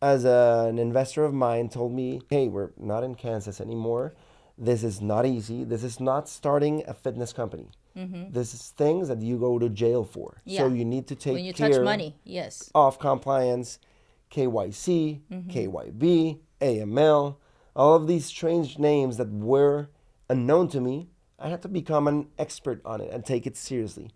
as an investor of mine told me, hey, we're not in Kansas anymore. This is not easy. This is not starting a fitness company. This is things that you go to jail for. So Yeah. you need to When take you touch care money, yes. of compliance, KYC, KYB, AML, all of these strange names that were unknown to me. I had to become an expert on it and take it seriously.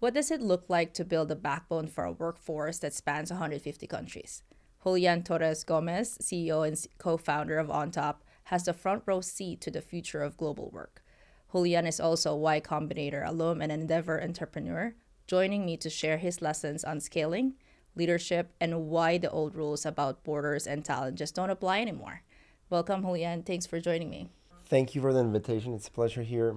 What does it look like to build a backbone for a workforce that spans 150 countries? Julian Torres Gomez, CEO and co-founder of Ontop, has the front row seat to the future of global work. Julian is also a Y Combinator alum and Endeavor entrepreneur, joining me to share his lessons on scaling, leadership, and why the old rules about borders and talent just don't apply anymore. Welcome, Julian. Thanks for joining me. Thank you for the invitation. It's a pleasure here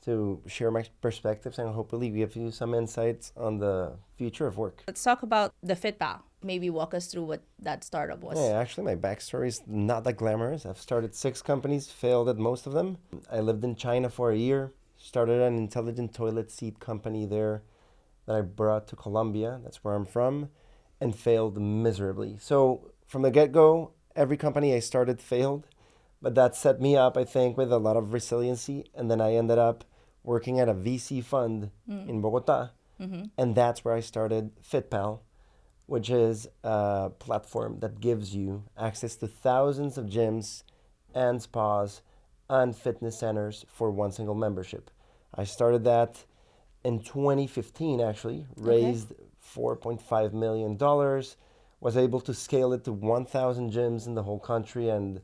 to share my perspectives and hopefully give you some insights on the future of work. Let's talk about the FitPal. Maybe walk us through what that startup was. Yeah, actually, my backstory is not that glamorous. I've started 6 companies, failed at most of them. I lived in China for a year, started an intelligent toilet seat company there that I brought to Colombia, that's where I'm from, and failed miserably. So, from the get go, every company I started failed, but that set me up, I think, with a lot of resiliency. And then I ended up working at a VC fund in Bogota, and that's where I started FitPal, which is a platform that gives you access to thousands of gyms and spas and fitness centers for one single membership. I started that in 2015, actually, Okay. raised $4.5 million, was able to scale it to 1,000 gyms in the whole country and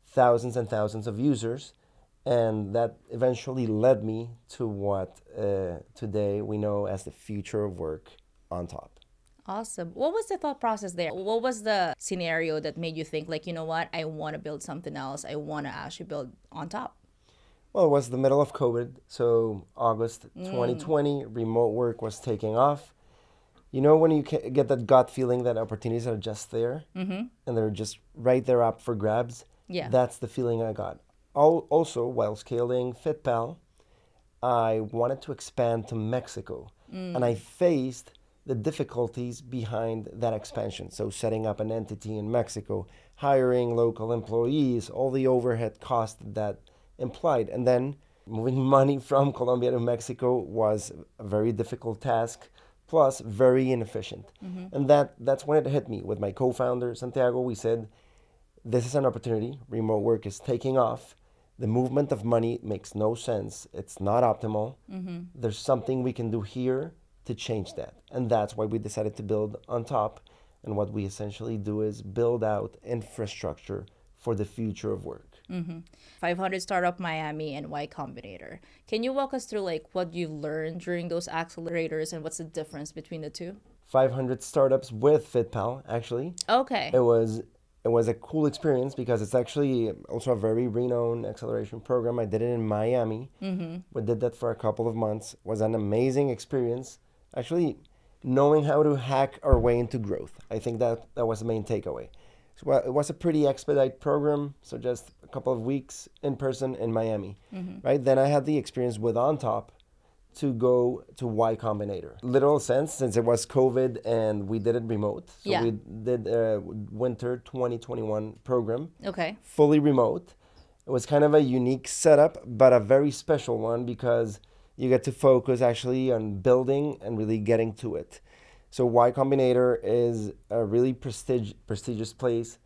thousands of users. And that eventually led me to what today we know as the future of work on top. Awesome. What was the thought process there? What was the scenario that made you think, like, you know what, I want to build something else. I want to actually build on top. Well, it was the middle of COVID, so August 2020, remote work was taking off. You know, when you get that gut feeling that opportunities are just there and they're just right there up for grabs, Yeah. that's the feeling I got. Also, while scaling FitPal, I wanted to expand to Mexico, and I faced the difficulties behind that expansion. So, setting up an entity in Mexico, hiring local employees, all the overhead costs that implied, and then moving money from Colombia to Mexico was a very difficult task, plus very inefficient. And that's when it hit me with my co-founder Santiago. We said, this is an opportunity. Remote work is taking off. The movement of money makes no sense. It's not optimal. There's something we can do here to change that. And that's why we decided to build on top. And what we essentially do is build out infrastructure for the future of work. 500 Startup Miami and Y Combinator. Can you walk us through like what you've learned during those accelerators and what's the difference between the two? 500 startups with FitPal, actually. Okay. It was a cool experience because it's actually also a very renowned acceleration program. I did it in Miami. We did that for a couple of months. It was an amazing experience. Actually, knowing how to hack our way into growth. I think that was the main takeaway. So, well, it was a pretty expedite program, so just a couple of weeks in person in Miami, right? Then I had the experience with OnTop to go to Y Combinator. Literal sense, since it was COVID and we did it remote. So Yeah. we did a winter 2021 program, Okay. fully remote. It was kind of a unique setup, but a very special one because you get to focus actually on building and really getting to it. So Y Combinator is a really prestigious place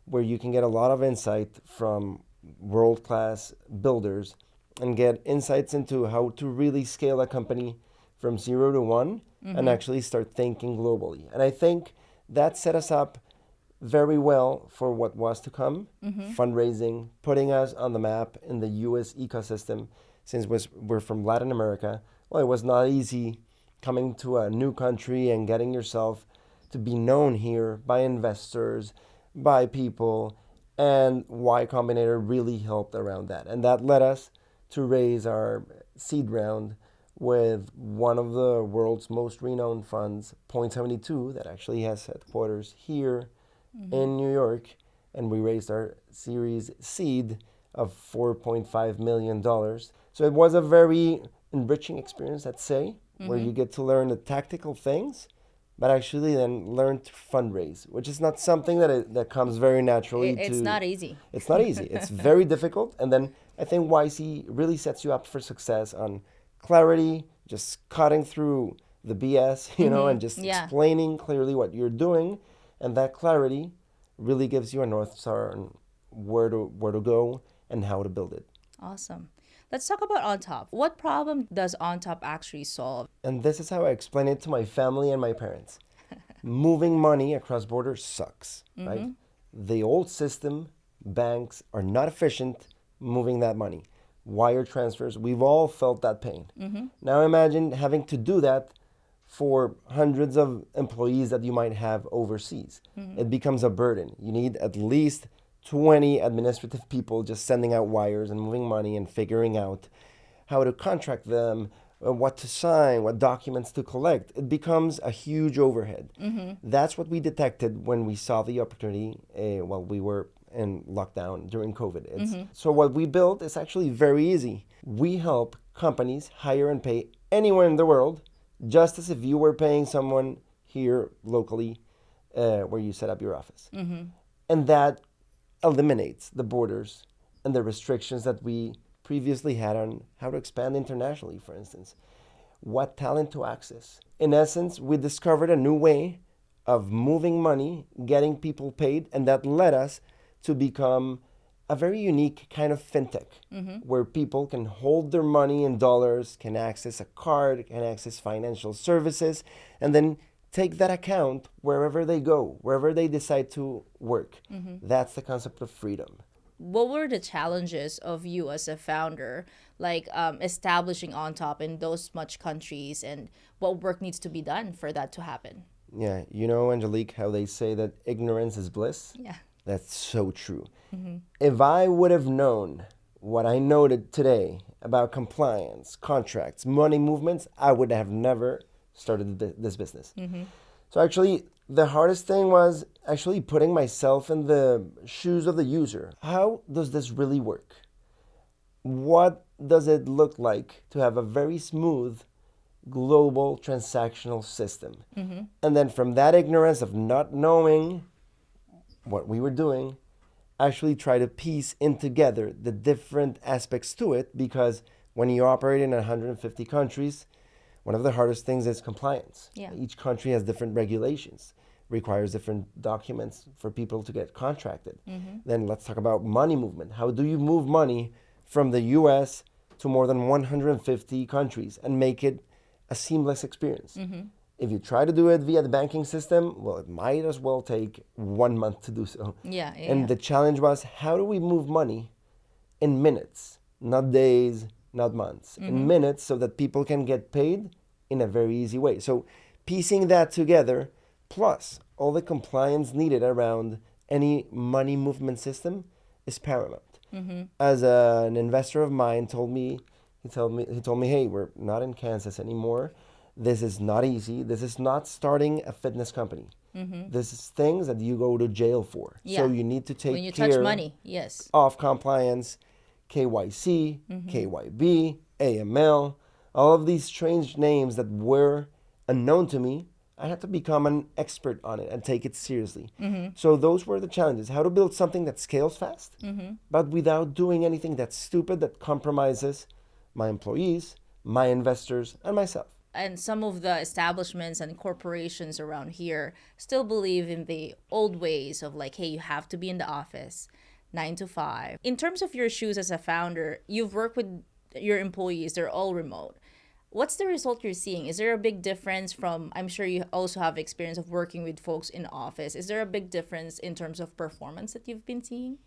where you can get a lot of insight from world-class builders and get insights into how to really scale a company from 0 to 1 and actually start thinking globally. And I think that set us up very well for what was to come, fundraising, putting us on the map in the US ecosystem since we're from Latin America. Well, it was not easy coming to a new country and getting yourself to be known here by investors, by people, and Y Combinator really helped around that. And that led us to raise our seed round with one of the world's most renowned funds, Point72, that actually has headquarters here in New York. And we raised our Series Seed of $4.5 million. So it was a very enriching experience, let's say, where you get to learn the tactical things, but actually then learn to fundraise, which is not something that comes very naturally It's not easy. It's not easy. It's very difficult. And then I think YC really sets you up for success on clarity, just cutting through the BS, and just explaining clearly what you're doing. And that clarity really gives you a North Star on where to go and how to build it. Awesome. Let's talk about Ontop. What problem does Ontop actually solve? And this is how I explain it to my family and my parents. Moving money across borders sucks, right? The old system, banks are not efficient moving that money. Wire transfers, we've all felt that pain. Now imagine having to do that for hundreds of employees that you might have overseas. It becomes a burden. You need at least 20 administrative people just sending out wires and moving money and figuring out how to contract them, what to sign, what documents to collect. It becomes a huge overhead. That's what we detected when we saw the opportunity while we were in lockdown during COVID. So what we built is actually very easy. We help companies hire and pay anywhere in the world, just as if you were paying someone here locally where you set up your office. And that eliminates the borders and the restrictions that we previously had on how to expand internationally, for instance. What talent to access. In essence, we discovered a new way of moving money, getting people paid, and that led us to become a very unique kind of fintech where people can hold their money in dollars, can access a card, can access financial services, and then take that account wherever they go, wherever they decide to work. That's the concept of freedom. What were the challenges of you as a founder, like establishing Ontop in those much countries, and what work needs to be done for that to happen? Yeah, Angelique, how they say that ignorance is bliss? Yeah. That's so true. If I would have known what I know today about compliance, contracts, money movements, I would have never started this business. So actually, the hardest thing was actually putting myself in the shoes of the user. How does this really work? What does it look like to have a very smooth global transactional system? And then from that ignorance of not knowing what we were doing, actually try to piece in together the different aspects to it, because when you operate in 150 countries, one of the hardest things is compliance. Yeah. Each country has different regulations, requires different documents for people to get contracted. Then let's talk about money movement. How do you move money from the US to more than 150 countries and make it a seamless experience? If you try to do it via the banking system, well, it might as well take 1 month to do so. And the challenge was, how do we move money in minutes, not days, not months, in minutes, so that people can get paid in a very easy way? So piecing that together, plus all the compliance needed around any money movement system, is paramount. As an investor of mine told me, hey, we're not in Kansas anymore. This is not easy. This is not starting a fitness company. This is things that you go to jail for. So you need to take when you care touch money, yes, of compliance, KYC, KYB, AML, all of these strange names that were unknown to me. I had to become an expert on it and take it seriously. So those were the challenges. How to build something that scales fast, but without doing anything that's stupid, that compromises my employees, my investors, and myself. And some of the establishments and corporations around here still believe in the old ways of like, hey, you have to be in the office 9 to 5. In terms of your shoes as a founder, you've worked with your employees, they're all remote. What's the result you're seeing? Is there a big difference from, I'm sure you also have experience of working with folks in office. Is there a big difference in terms of performance that you've been seeing?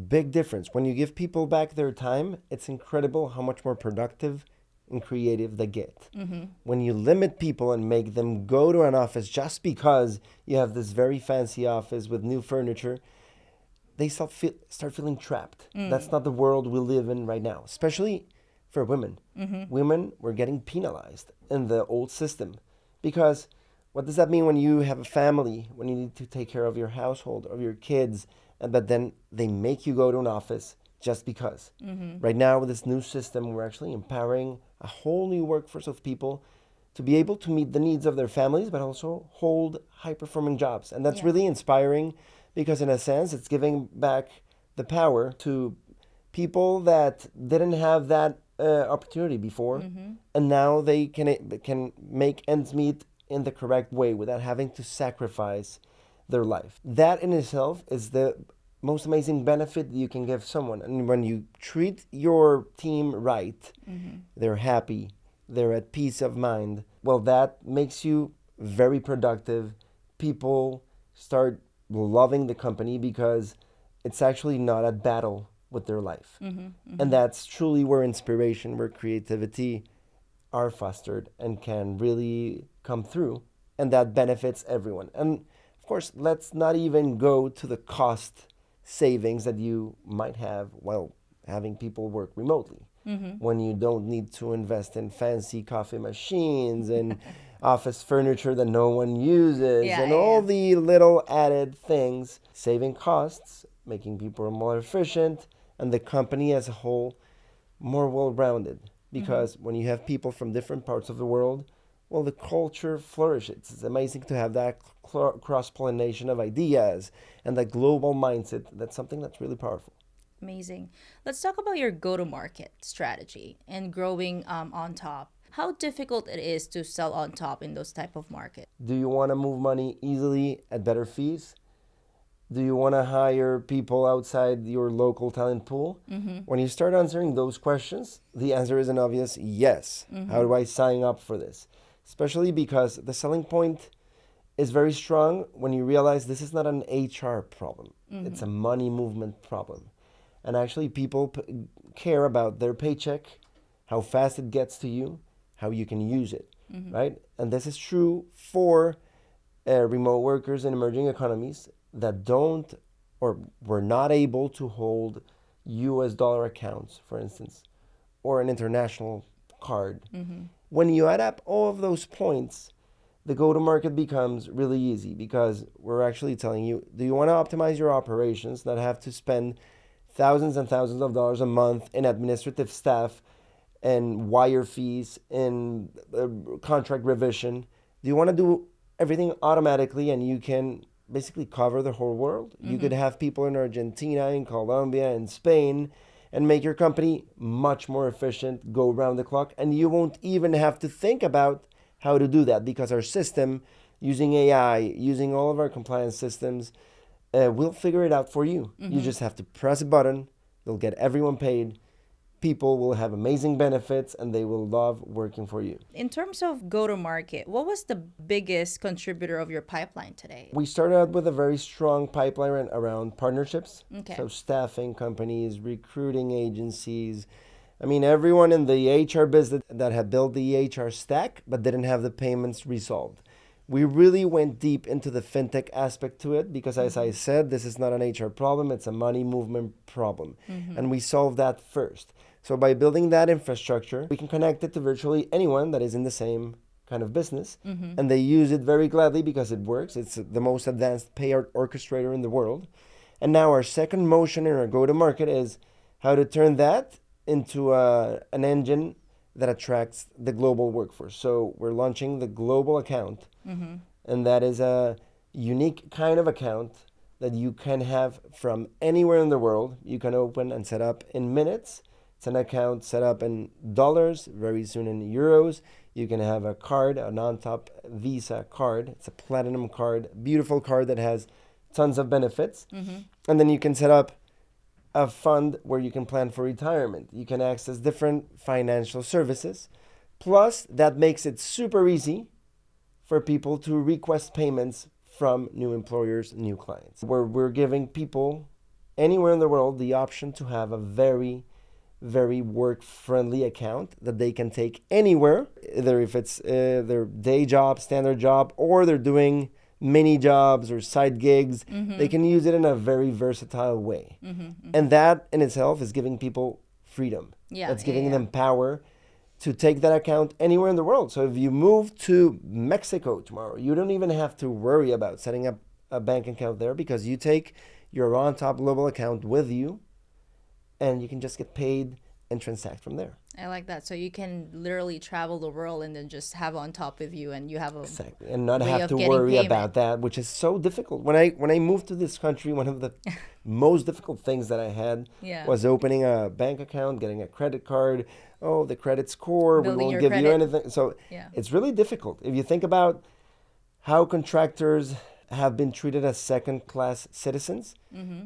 Big difference. When you give people back their time, it's incredible how much more productive and creative they get. When you limit people and make them go to an office just because you have this very fancy office with new furniture, they start feeling trapped. That's not the world we live in right now, especially for women. Women were getting penalized in the old system, because what does that mean when you have a family, when you need to take care of your household, of your kids, but then they make you go to an office just because. Right now, with this new system, we're actually empowering a whole new workforce of people to be able to meet the needs of their families, but also hold high-performing jobs. And that's Yeah. really inspiring because, in a sense, it's giving back the power to people that didn't have that opportunity before, and now they can make ends meet in the correct way without having to sacrifice their life. That in itself is the most amazing benefit you can give someone. And when you treat your team right, they're happy, they're at peace of mind. Well, that makes you very productive. People start loving the company because it's actually not at battle with their life. And that's truly where inspiration, where creativity are fostered and can really come through. And that benefits everyone. And of course, let's not even go to the cost savings that you might have while having people work remotely. When you don't need to invest in fancy coffee machines and office furniture that no one uses, Yeah, and yeah, all yeah. the little added things, saving costs, making people more efficient, and the company as a whole more well-rounded. Because when you have people from different parts of the world, well, the culture flourishes. It's amazing to have that cross-pollination of ideas and that global mindset. That's something that's really powerful. Amazing. Let's talk about your go-to-market strategy and growing Ontop. How difficult it is to sell Ontop in those type of market? Do you want to move money easily at better fees? Do you want to hire people outside your local talent pool? When you start answering those questions, the answer is an obvious yes. How do I sign up for this? Especially because the selling point is very strong when you realize this is not an HR problem. It's a money movement problem. And actually, people care about their paycheck, how fast it gets to you, how you can use it, right? And this is true for remote workers in emerging economies that don't or were not able to hold US dollar accounts, for instance, or an international card. When you add up all of those points, the go-to-market becomes really easy because we're actually telling you, do you want to optimize your operations, not have to spend thousands and thousands of dollars a month in administrative staff and wire fees and contract revision? Do you want to do everything automatically and you can basically cover the whole world? You could have people in Argentina, in Colombia, in Spain, and make your company much more efficient, go around the clock, and you won't even have to think about how to do that because our system, using AI, using all of our compliance systems, we'll figure it out for you. You just have to press a button. You'll get everyone paid. People will have amazing benefits and they will love working for you. In terms of go-to-market, what was the biggest contributor of your pipeline today? We started out with a very strong pipeline around partnerships. Okay. So staffing companies, recruiting agencies. I mean, everyone in the HR business that had built the HR stack but didn't have the payments resolved. We really went deep into the fintech aspect to it because, as I said, this is not an HR problem, it's a money movement problem. And we solved that first. So by building that infrastructure, we can connect it to virtually anyone that is in the same kind of business. And they use it very gladly because it works. It's the most advanced payout orchestrator in the world. And now our second motion in our go-to-market is how to turn that into an engine that attracts the global workforce. So we're launching the global account. And that is a unique kind of account that you can have from anywhere in the world. You can open and set up in minutes. It's an account set up in dollars, very soon in euros. You can have a card, an Ontop Visa card. It's a platinum card, beautiful card that has tons of benefits. And then you can set up a fund where you can plan for retirement. You can access different financial services. Plus, that makes it super easy for people to request payments from new employers, new clients. We're giving people anywhere in the world the option to have a very, very work-friendly account that they can take anywhere, either if it's their day job, standard job, or they're doing mini jobs or side gigs. They can use it in a very versatile way. And that in itself is giving people freedom. Yeah, That's giving yeah. them power to take that account anywhere in the world. So if you move to Mexico tomorrow, you don't even have to worry about setting up a bank account there because you take your Ontop global account with you and you can just get paid and transact from there. I like that. So you can literally travel the world and then just have on top with you, and you have a Exactly, and not way have of to getting worry payment. about that, which is so difficult. When I moved to this country, one of the most difficult things that I had Yeah. was opening a bank account, getting a credit card. Oh, the credit score, we Building won't your give you credit. anything. So Yeah. it's really difficult. If you think about how contractors have been treated as second class citizens,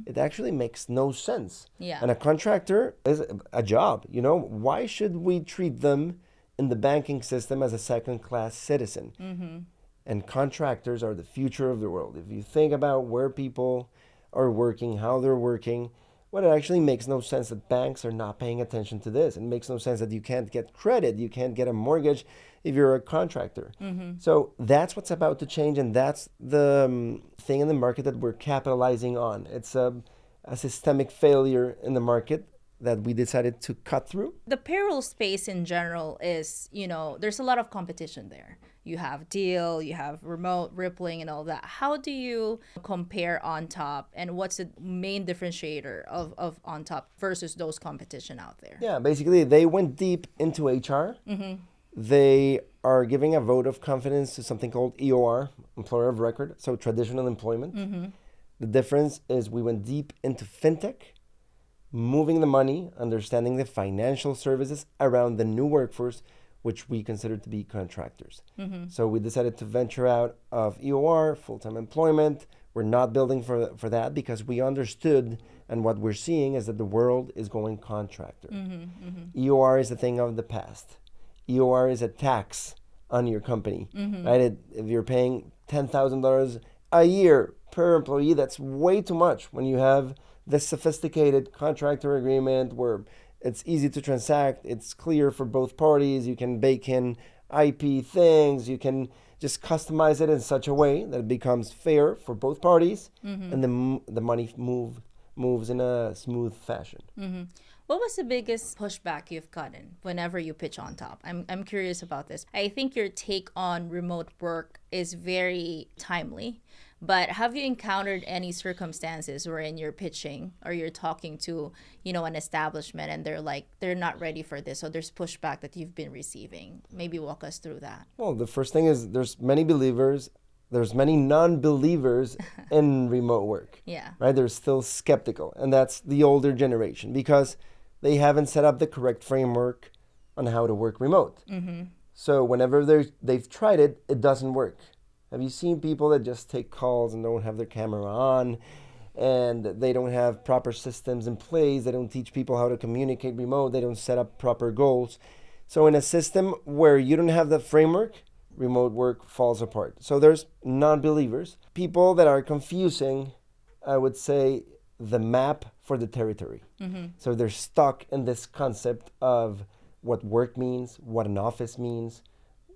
it actually makes no sense. Yeah. And a contractor is a job, you know? Why should we treat them in the banking system as a second class citizen? And contractors are the future of the world. If you think about where people are working, how they're working, well, it actually makes no sense that banks are not paying attention to this. It makes no sense that you can't get credit, you can't get a mortgage if you're a contractor. So that's what's about to change, and that's the thing in the market that we're capitalizing on. It's a systemic failure in the market that we decided to cut through. The payroll space in general is, there's a lot of competition there. You have Deal, you have Remote, Rippling, and all that. How do you compare OnTop, and what's the main differentiator of OnTop versus those competition out there? Yeah, basically, they went deep into HR. They are giving a vote of confidence to something called EOR, Employer of Record, so traditional employment. The difference is we went deep into fintech, moving the money, understanding the financial services around the new workforce, which we consider to be contractors. So we decided to venture out of EOR, full-time employment. We're not building for that because we understood, and what we're seeing is that the world is going contractor. EOR is a thing of the past. EOR is a tax on your company, right? If you're paying $10,000 a year per employee, that's way too much when you have this sophisticated contractor agreement where it's easy to transact, it's clear for both parties, you can bake in IP things, you can just customize it in such a way that it becomes fair for both parties, and the money moves in a smooth fashion. What was the biggest pushback you've gotten whenever you pitch OnTop? I'm curious about this. I think your take on remote work is very timely, but have you encountered any circumstances wherein you're pitching or you're talking to, an establishment, and they're not ready for this, so there's pushback that you've been receiving? Maybe walk us through that. Well, the first thing is there's many believers, there's many non-believers in remote work. Yeah. Right? They're still skeptical, and that's the older generation because they haven't set up the correct framework on how to work remote. So whenever they've tried it, it doesn't work. Have you seen people that just take calls and don't have their camera on, and they don't have proper systems in place? They don't teach people how to communicate remote. They don't set up proper goals. So in a system where you don't have the framework, remote work falls apart. So there's non-believers, people that are confusing, I would say, the map for the territory. So they're stuck in this concept of what work means, what an office means,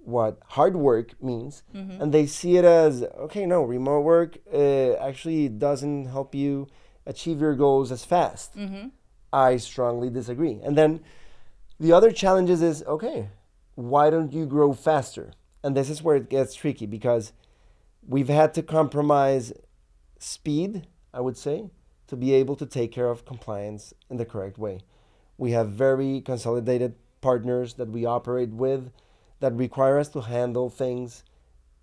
what hard work means, and they see it as, okay, no, remote work actually doesn't help you achieve your goals as fast. I strongly disagree. And then the other challenges is, okay, why don't you grow faster? And this is where it gets tricky because we've had to compromise speed, I would say, to be able to take care of compliance in the correct way. We have very consolidated partners that we operate with that require us to handle things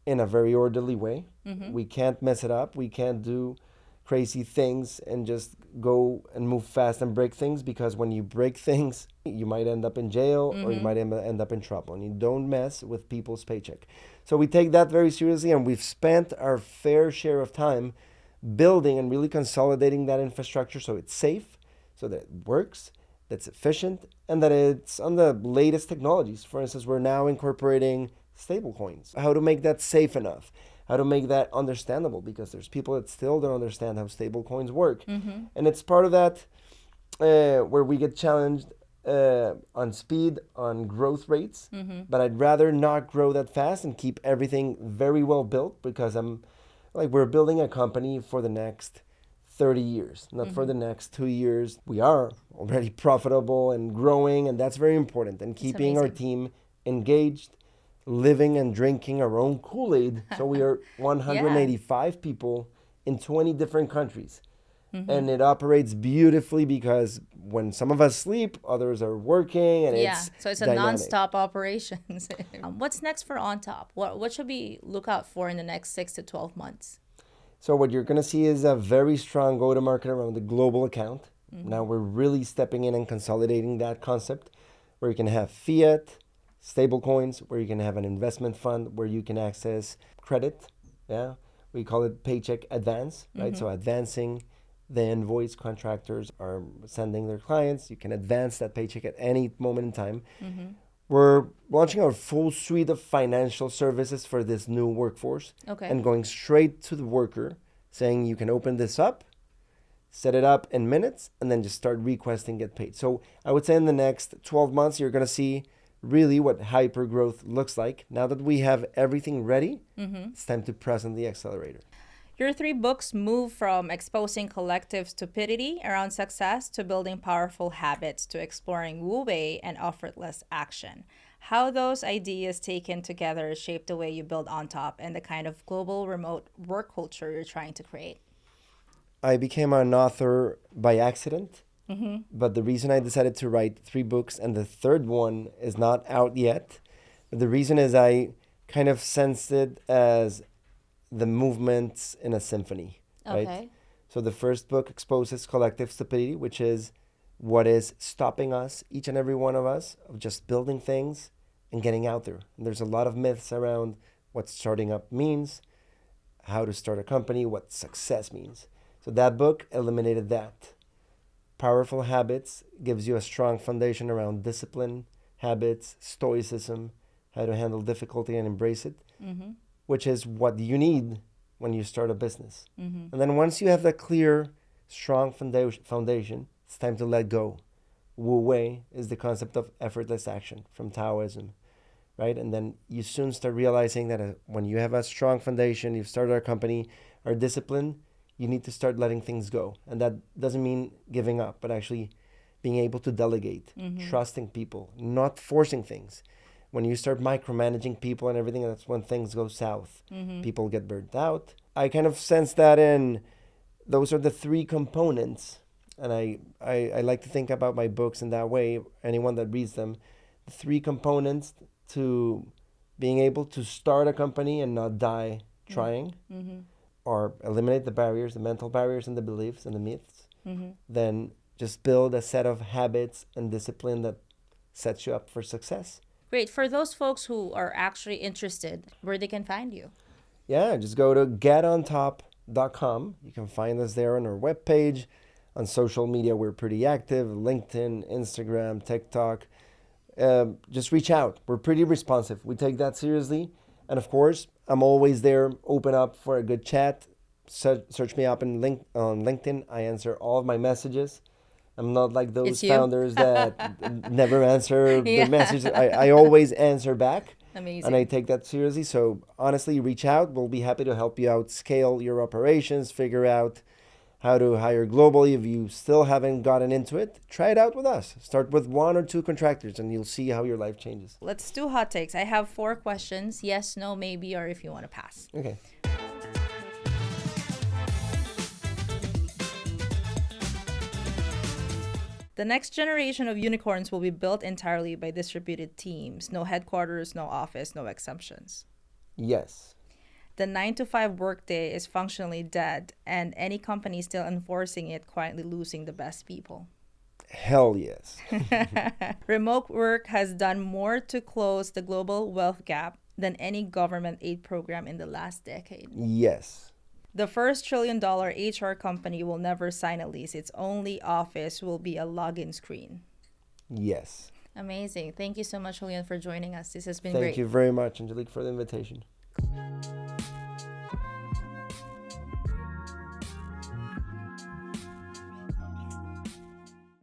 in a very orderly way. We can't mess it up. We can't do crazy things and just go and move fast and break things, because when you break things, you might end up in jail or you might end up in trouble, and you don't mess with people's paycheck. So we take that very seriously, and we've spent our fair share of time building and really consolidating that infrastructure so it's safe, so that it works, that's efficient, and that it's on the latest technologies. For instance, we're now incorporating stablecoins. How to make that safe enough, how to make that understandable, because there's people that still don't understand how stablecoins work. And it's part of that where we get challenged on speed, on growth rates. But I'd rather not grow that fast and keep everything very well built, because we're building a company for the next 30 years, not for the next 2 years. We are already profitable and growing, and that's very important. And keeping our team engaged, living and drinking our own Kool-Aid. So we are 185 people in 20 different countries. and it operates beautifully because when some of us sleep, others are working, and Yeah, it's so it's a dynamic. non-stop operations. What's next for OnTop? What should we look out for in the next 6 to 12 months? So what you're going to see is a very strong go-to-market around the global account. Now we're really stepping in and consolidating that concept where you can have fiat, stable coins, where you can have an investment fund, where you can access credit. Yeah, we call it paycheck advance, right? So advancing the invoice contractors are sending their clients. You can advance that paycheck at any moment in time. We're launching our full suite of financial services for this new workforce Okay. and going straight to the worker, saying you can open this up, set it up in minutes, and then just start requesting, get paid. So I would say in the next 12 months, you're going to see really what hyper growth looks like. Now that we have everything ready, it's time to press on the accelerator. Your 3 books move from exposing collective stupidity around success to building powerful habits to exploring wu-wei and effortless action. How those ideas taken together shape the way you build OnTop and the kind of global remote work culture you're trying to create. I became an author by accident, but the reason I decided to write 3 books and the third one is not out yet, but the reason is I kind of sensed it as the movements in a symphony, right? Okay. So the first book exposes collective stupidity, which is what is stopping us, each and every one of us, of just building things and getting out there. And there's a lot of myths around what starting up means, how to start a company, what success means. So that book eliminated that. Powerful Habits gives you a strong foundation around discipline, habits, stoicism, how to handle difficulty and embrace it, which is what you need when you start a business. And then once you have that clear, strong foundation, it's time to let go. Wu Wei is the concept of effortless action from Taoism, right? And then you soon start realizing that when you have a strong foundation, you've started a company, are disciplined, you need to start letting things go. And that doesn't mean giving up, but actually being able to delegate, trusting people, not forcing things. When you start micromanaging people and everything, that's when things go south. People get burnt out. I kind of sense that in those are the 3 components. And I like to think about my books in that way, anyone that reads them, the 3 components to being able to start a company and not die trying, or eliminate the barriers, the mental barriers and the beliefs and the myths, then just build a set of habits and discipline that sets you up for success. Great. For those folks who are actually interested, where they can find you. Yeah, just go to getontop.com. You can find us there on our webpage. On social media, we're pretty active: LinkedIn, Instagram, TikTok. Just reach out. We're pretty responsive. We take that seriously. And of course, I'm always there, open up for a good chat. Search me up on LinkedIn. I answer all of my messages. I'm not like those founders that never answer the messages. I always answer back. Amazing. And I take that seriously. So honestly, reach out. We'll be happy to help you out, scale your operations, figure out how to hire globally. If you still haven't gotten into it, try it out with us. Start with 1 or 2 contractors and you'll see how your life changes. Let's do hot takes. I have 4 questions. Yes, no, maybe, or if you want to pass. Okay. The next generation of unicorns will be built entirely by distributed teams. No headquarters, no office, no exemptions. Yes. The 9 to 5 workday is functionally dead, and any company still enforcing it quietly losing the best people. Hell yes. Remote work has done more to close the global wealth gap than any government aid program in the last decade. Yes. The first $1 trillion HR company will never sign a lease. Its only office will be a login screen. Yes. Amazing. Thank you so much, Julian, for joining us. This has been Thank great. you very much, Angelique, for the invitation.